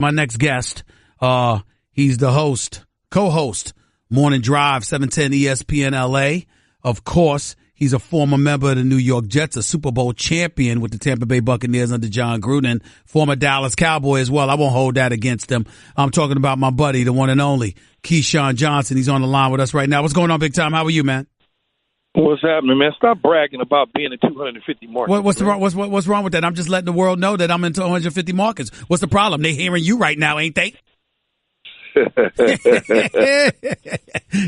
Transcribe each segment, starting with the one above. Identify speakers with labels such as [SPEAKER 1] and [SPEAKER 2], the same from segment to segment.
[SPEAKER 1] My next guest, he's the co-host, Morning Drive, 710 ESPN LA. Of course, he's a former member of the New York Jets, a Super Bowl champion with the Tampa Bay Buccaneers under John Gruden, former Dallas Cowboy as well. I won't hold that against him. I'm talking about my buddy, the one and only, Keyshawn Johnson. He's on the line with us right now. What's going on, big time? How are you, man?
[SPEAKER 2] What's happening, man? Stop bragging about being a 250 market.
[SPEAKER 1] What's wrong with that? I'm just letting the world know that I'm in 250 markets. What's the problem? They hearing you right now, ain't they?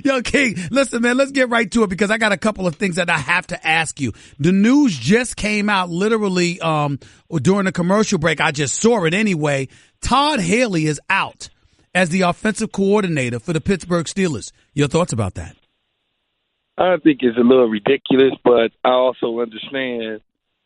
[SPEAKER 1] Yo, King, listen, man, let's get right to it because I got a couple of things that I have to ask you. The news just came out literally during the commercial break. I just saw it anyway. Todd Haley is out as the offensive coordinator for the Pittsburgh Steelers. Your thoughts about that?
[SPEAKER 2] I think it's a little ridiculous, but I also understand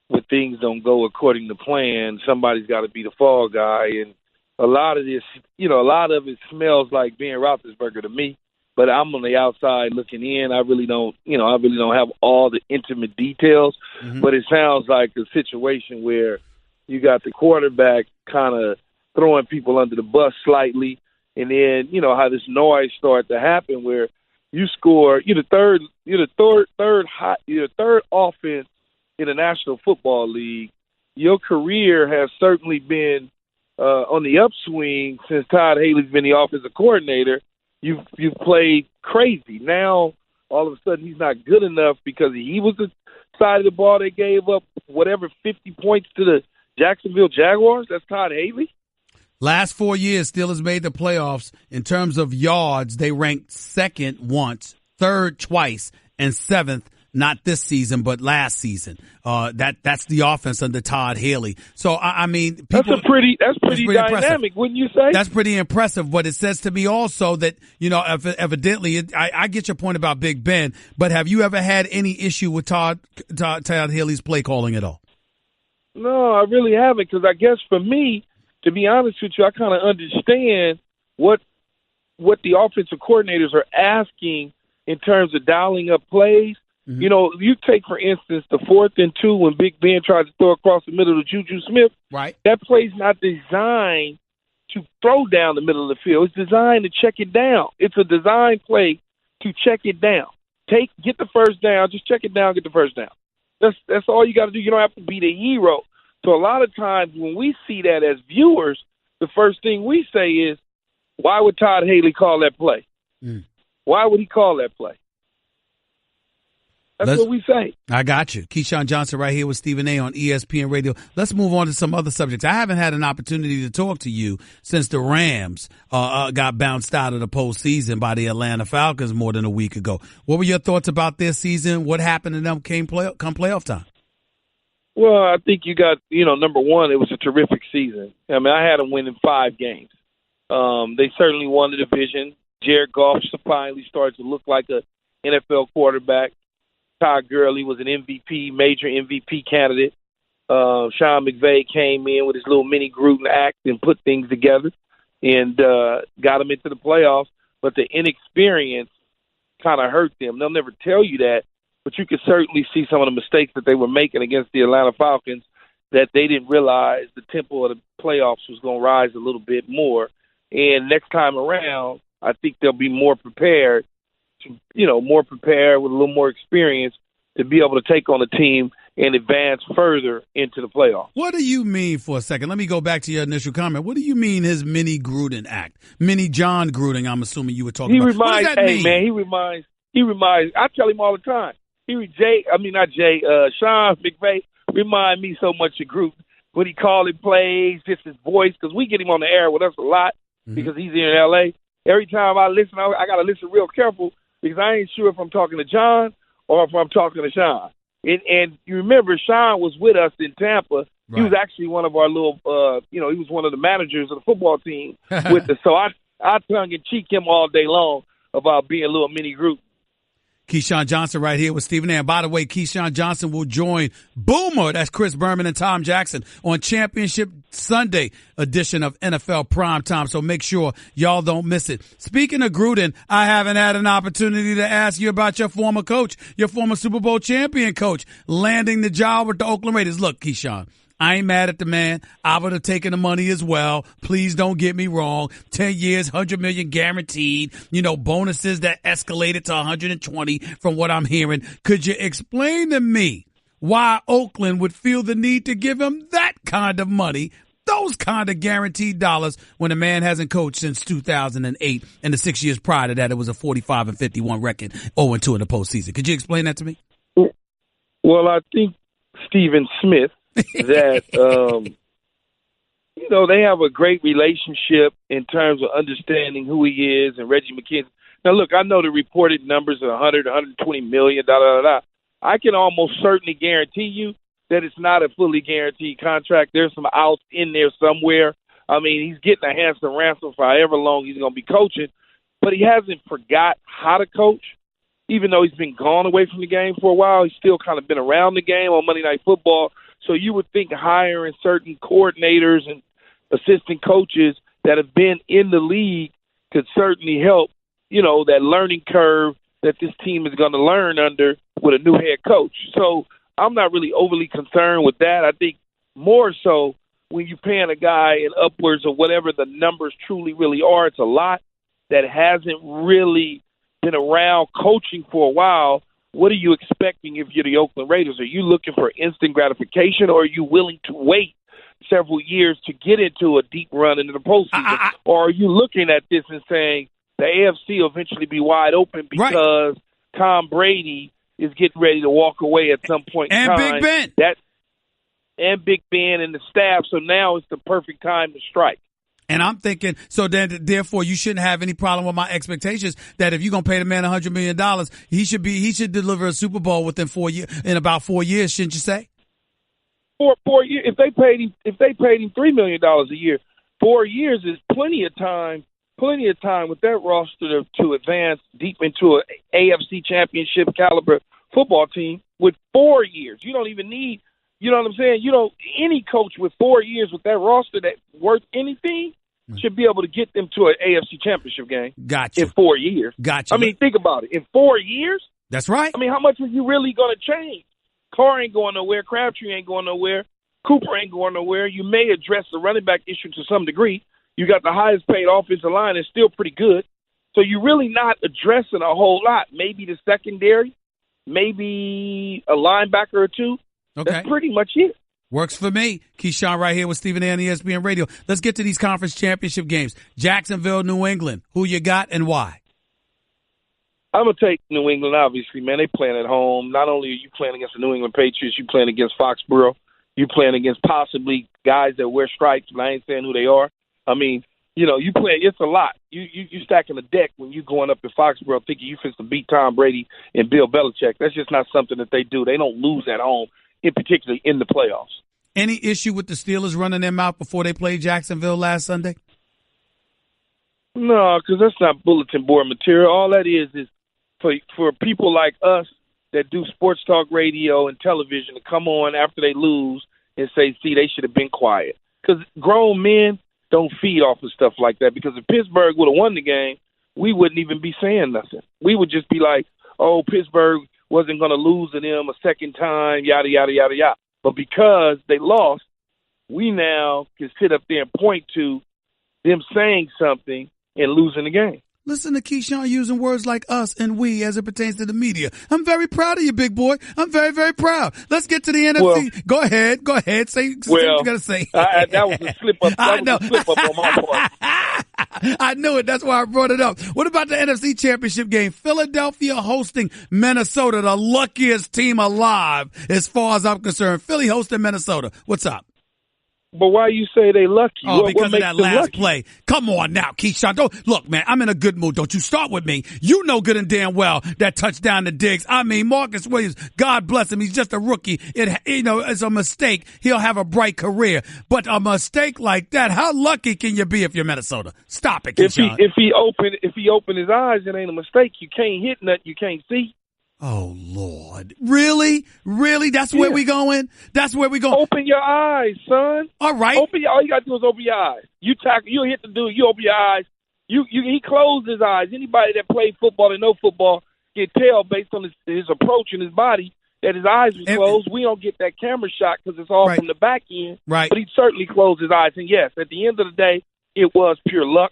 [SPEAKER 2] when things don't go according to plan, somebody's got to be the fall guy. And a lot of this, a lot of it smells like being Roethlisberger to me. But I'm on the outside looking in. I really don't have all the intimate details. Mm-hmm. But it sounds like a situation where you got the quarterback kind of throwing people under the bus slightly, and then how this noise started to happen where you score. You're the third offense in the National Football League. Your career has certainly been on the upswing since Todd Haley's been the offensive coordinator. You've played crazy. Now all of a sudden he's not good enough because he was the side of the ball that gave up 50 points to the Jacksonville Jaguars. That's Todd Haley.
[SPEAKER 1] Last 4 years, Steelers made the playoffs. In terms of yards, they ranked second once, third twice, and seventh, not this season, but last season. That's the offense under Todd Haley. So, I mean, people,
[SPEAKER 2] that's pretty dynamic, impressive. Wouldn't you say?
[SPEAKER 1] That's pretty impressive. But it says to me also that, evidently, I get your point about Big Ben, but have you ever had any issue with Todd Haley's play calling at all?
[SPEAKER 2] No, I really haven't, because I guess for me, to be honest with you, I kind of understand what the offensive coordinators are asking in terms of dialing up plays. Mm-hmm. You take, for instance, the 4th and 2 when Big Ben tried to throw across the middle to Juju Smith.
[SPEAKER 1] Right.
[SPEAKER 2] That play's not designed to throw down the middle of the field. It's designed to check it down. It's a design play to check it down. Get the first down. Just check it down, get the first down. That's all you got to do. You don't have to be the hero. So a lot of times when we see that as viewers, the first thing we say is, why would Todd Haley call that play? Mm. Why would he call that play? That's what we say.
[SPEAKER 1] I got you. Keyshawn Johnson right here with Stephen A. on ESPN Radio. Let's move on to some other subjects. I haven't had an opportunity to talk to you since the Rams got bounced out of the postseason by the Atlanta Falcons more than a week ago. What were your thoughts about this season? What happened to them come playoff time?
[SPEAKER 2] Well, I think you got, number one, it was a terrific season. I mean, I had them winning 5 games. They certainly won the division. Jared Goff finally started to look like an NFL quarterback. Todd Gurley was an major MVP candidate. Sean McVay came in with his little mini Gruden act and put things together and got them into the playoffs. But the inexperience kind of hurt them. They'll never tell you that, but you could certainly see some of the mistakes that they were making against the Atlanta Falcons that they didn't realize the tempo of the playoffs was going to rise a little bit more. And next time around, I think they'll be more prepared with a little more experience to be able to take on a team and advance further into the playoffs.
[SPEAKER 1] What do you mean, for a second? Let me go back to your initial comment. What do you mean his mini Gruden act? Mini John Gruden, I'm assuming you were talking about. What does that mean?
[SPEAKER 2] Man, he reminds, I tell him all the time. Sean McVay remind me so much of Gruden when he calling plays, just his voice, because we get him on the air with us a lot because he's here in L.A. Every time I listen, I got to listen real careful because I ain't sure if I'm talking to John or if I'm talking to Sean. And you remember, Sean was with us in Tampa. Right. He was actually one of our little, he was one of the managers of the football team with us. So I tongue and cheek him all day long about being a little mini group.
[SPEAKER 1] Keyshawn Johnson right here with Stephen A. And by the way, Keyshawn Johnson will join Boomer, that's Chris Berman and Tom Jackson, on Championship Sunday edition of NFL Primetime. So make sure y'all don't miss it. Speaking of Gruden, I haven't had an opportunity to ask you about your former coach, your former Super Bowl champion coach, landing the job with the Oakland Raiders. Look, Keyshawn, I ain't mad at the man. I would have taken the money as well. Please don't get me wrong. 10 years, $100 million guaranteed. Bonuses that escalated to 120 from what I'm hearing. Could you explain to me why Oakland would feel the need to give him that kind of money, those kind of guaranteed dollars, when a man hasn't coached since 2008, and the 6 years prior to that, it was a 45-51 record, 0-2 in the postseason? Could you explain that to me?
[SPEAKER 2] Well, I think Stephen Smith, that, they have a great relationship in terms of understanding who he is, and Reggie McKenzie. Now, look, I know the reported numbers are 120 million, I can almost certainly guarantee you that it's not a fully guaranteed contract. There's some outs in there somewhere. I mean, he's getting a handsome ransom for however long he's going to be coaching, but he hasn't forgot how to coach. Even though he's been gone away from the game for a while, he's still kind of been around the game on Monday Night Football. So you would think hiring certain coordinators and assistant coaches that have been in the league could certainly help, that learning curve that this team is going to learn under with a new head coach. So I'm not really overly concerned with that. I think more so when you're paying a guy in upwards of whatever the numbers truly really are, it's a lot, that hasn't really been around coaching for a while. What are you expecting if you're the Oakland Raiders? Are you looking for instant gratification, or are you willing to wait several years to get into a deep run into the postseason? Or are you looking at this and saying the AFC will eventually be wide open because Tom Brady is getting ready to walk away at some point in time?
[SPEAKER 1] And Big Ben.
[SPEAKER 2] And Big Ben and the staff. So now it's the perfect time to strike.
[SPEAKER 1] And I'm thinking, so then, therefore, you shouldn't have any problem with my expectations that if you're going to pay the man $100 million, he should deliver a Super Bowl within in about 4 years, shouldn't you say?
[SPEAKER 2] 4 years. If they paid him $3 million a year, 4 years is plenty of time with that roster to advance deep into an AFC championship caliber football team with 4 years. You don't even need, you know what I'm saying? Any coach with 4 years with that roster that's worth anything should be able to get them to an AFC championship game.
[SPEAKER 1] Gotcha.
[SPEAKER 2] In 4 years.
[SPEAKER 1] Gotcha.
[SPEAKER 2] I mean, think about it. In 4 years?
[SPEAKER 1] That's right.
[SPEAKER 2] I mean, how much are you really going to change? Carr ain't going nowhere. Crabtree ain't going nowhere. Cooper ain't going nowhere. You may address the running back issue to some degree. You got the highest paid offensive line, and still pretty good. So you're really not addressing a whole lot. Maybe the secondary, maybe a linebacker or two.
[SPEAKER 1] Okay.
[SPEAKER 2] That's pretty much it.
[SPEAKER 1] Works for me. Keyshawn right here with Stephen A. on ESPN Radio. Let's get to these conference championship games. Jacksonville, New England. Who you got and why?
[SPEAKER 2] I'm going to take New England, obviously, man. They playing at home. Not only are you playing against the New England Patriots, you're playing against Foxborough. You're playing against possibly guys that wear stripes, but I ain't saying who they are. I mean, you play. It's a lot. You stacking a deck when you going up to Foxborough thinking you fit to beat Tom Brady and Bill Belichick. That's just not something that they do. They don't lose at home, in particular in the playoffs. Any
[SPEAKER 1] issue with the Steelers running them out before they played Jacksonville last Sunday?
[SPEAKER 2] No, because that's not bulletin board material. All that is for people like us that do sports talk radio and television to come on after they lose and say, see, they should have been quiet. Because grown men don't feed off of stuff like that, because if Pittsburgh would have won the game, we wouldn't even be saying nothing. We would just be like, oh, Pittsburgh wasn't going to lose to them a second time, yada, yada, yada, yada. But because they lost, we now can sit up there and point to them saying something and losing the game.
[SPEAKER 1] Listen to Keyshawn using words like us and we as it pertains to the media. I'm very proud of you, big boy. I'm very, very proud. Let's get to the NFC. Well, go ahead. Say what you got to say.
[SPEAKER 2] That was a slip up. That was a slip up on my part.
[SPEAKER 1] I knew it. That's why I brought it up. What about the NFC Championship game? Philadelphia hosting Minnesota, the luckiest team alive as far as I'm concerned. Philly hosting Minnesota. What's up?
[SPEAKER 2] But why you say they lucky?
[SPEAKER 1] Oh, because of that last play. Come on now, Keyshawn. Look, man, I'm in a good mood. Don't you start with me. You know good and damn well that touchdown to Diggs. I mean, Marcus Williams, God bless him. He's just a rookie. It's a mistake. He'll have a bright career. But a mistake like that, how lucky can you be if you're Minnesota? Stop it, Keyshawn.
[SPEAKER 2] If he open his eyes, it ain't a mistake. You can't hit nothing you can't see.
[SPEAKER 1] Oh, Lord. Really? That's where we going? That's where we going?
[SPEAKER 2] Open your eyes, son.
[SPEAKER 1] All right.
[SPEAKER 2] All you got to do is open your eyes. You hit the dude, you open your eyes. He closed his eyes. Anybody that played football and know football can tell based on his approach and his body that his eyes were closed. We don't get that camera shot because it's all from the back end.
[SPEAKER 1] Right.
[SPEAKER 2] But he certainly closed his eyes. And, yes, at the end of the day, it was pure luck.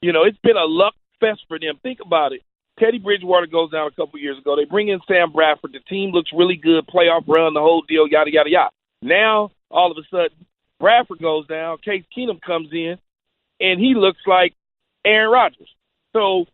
[SPEAKER 2] You know, it's been a luck fest for them. Think about it. Teddy Bridgewater goes down a couple years ago. They bring in Sam Bradford. The team looks really good, playoff run, the whole deal, yada, yada, yada. Now, all of a sudden, Bradford goes down. Case Keenum comes in, and he looks like Aaron Rodgers. So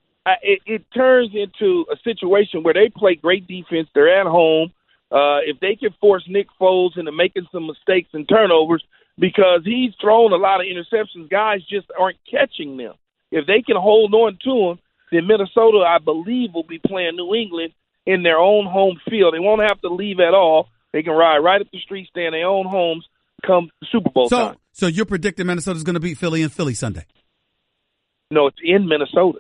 [SPEAKER 2] it turns into a situation where they play great defense. They're at home. If they can force Nick Foles into making some mistakes and turnovers, because he's thrown a lot of interceptions, guys just aren't catching them. If they can hold on to him, then Minnesota, I believe, will be playing New England in their own home field. They won't have to leave at all. They can ride right up the street, stay in their own homes, come Super Bowl time.
[SPEAKER 1] So you're predicting Minnesota's going to beat Philly in Philly Sunday?
[SPEAKER 2] No, it's in Minnesota.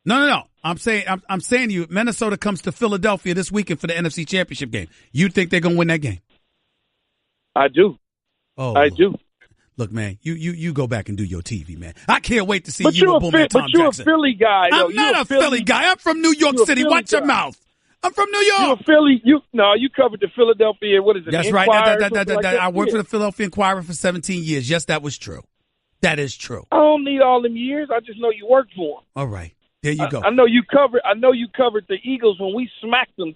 [SPEAKER 1] No. I'm saying to you, Minnesota comes to Philadelphia this weekend for the NFC Championship game. You think they're going to win that game?
[SPEAKER 2] I do.
[SPEAKER 1] Oh,
[SPEAKER 2] I do.
[SPEAKER 1] Look, man, you go back and do your TV, man. I can't wait to see
[SPEAKER 2] but
[SPEAKER 1] you with Boomer and Tom Jackson.
[SPEAKER 2] But you're a Philly guy.
[SPEAKER 1] I'm not a Philly guy. I'm from New York City. Watch your mouth. I'm from New York.
[SPEAKER 2] You're a Philly. You covered the Philadelphia. What is it?
[SPEAKER 1] That's right. I worked for the Philadelphia Inquirer for 17 years. Yes, that was true. That is true.
[SPEAKER 2] I don't need all them years. I just know you worked for them.
[SPEAKER 1] All right. There you go.
[SPEAKER 2] I know you covered the Eagles when we smacked them.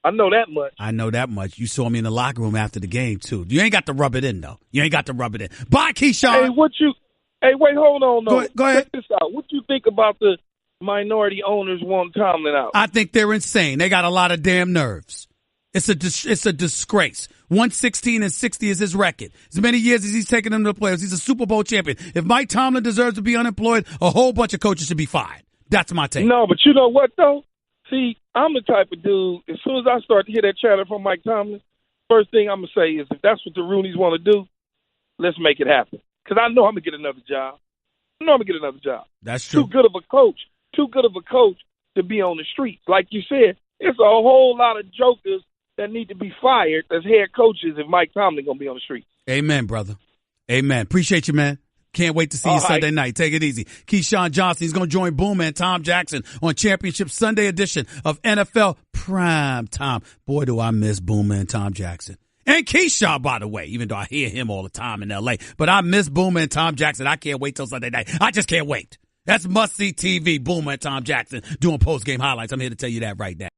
[SPEAKER 2] I know that much.
[SPEAKER 1] I know that much. You saw me in the locker room after the game, too. You ain't got to rub it in, though. You ain't got to rub it in. Bye, Keyshawn.
[SPEAKER 2] Wait, hold on, though.
[SPEAKER 1] Go ahead.
[SPEAKER 2] Check this out. What you think about the minority owners wanting Tomlin out?
[SPEAKER 1] I think they're insane. They got a lot of damn nerves. It's a disgrace. 116-60 is his record. As many years as he's taken them to the playoffs, he's a Super Bowl champion. If Mike Tomlin deserves to be unemployed, a whole bunch of coaches should be fired. That's my take.
[SPEAKER 2] No, but you know what, though? See, I'm the type of dude, as soon as I start to hear that chatter from Mike Tomlin, first thing I'm going to say is, if that's what the Rooneys want to do, let's make it happen. Because I know I'm going to get another job.
[SPEAKER 1] That's true.
[SPEAKER 2] Too good of a coach to be on the streets. Like you said, it's a whole lot of jokers that need to be fired as head coaches if Mike Tomlin going to be on the streets.
[SPEAKER 1] Amen, brother. Amen. Appreciate you, man. Can't wait to see you Sunday night. Take it easy. Keyshawn Johnson, he's going to join Boomer and Tom Jackson on Championship Sunday edition of NFL Prime Time. Boy, do I miss Boomer and Tom Jackson. And Keyshawn, by the way, even though I hear him all the time in L.A. But I miss Boomer and Tom Jackson. I can't wait till Sunday night. I just can't wait. That's must-see TV, Boomer and Tom Jackson doing post-game highlights. I'm here to tell you that right now.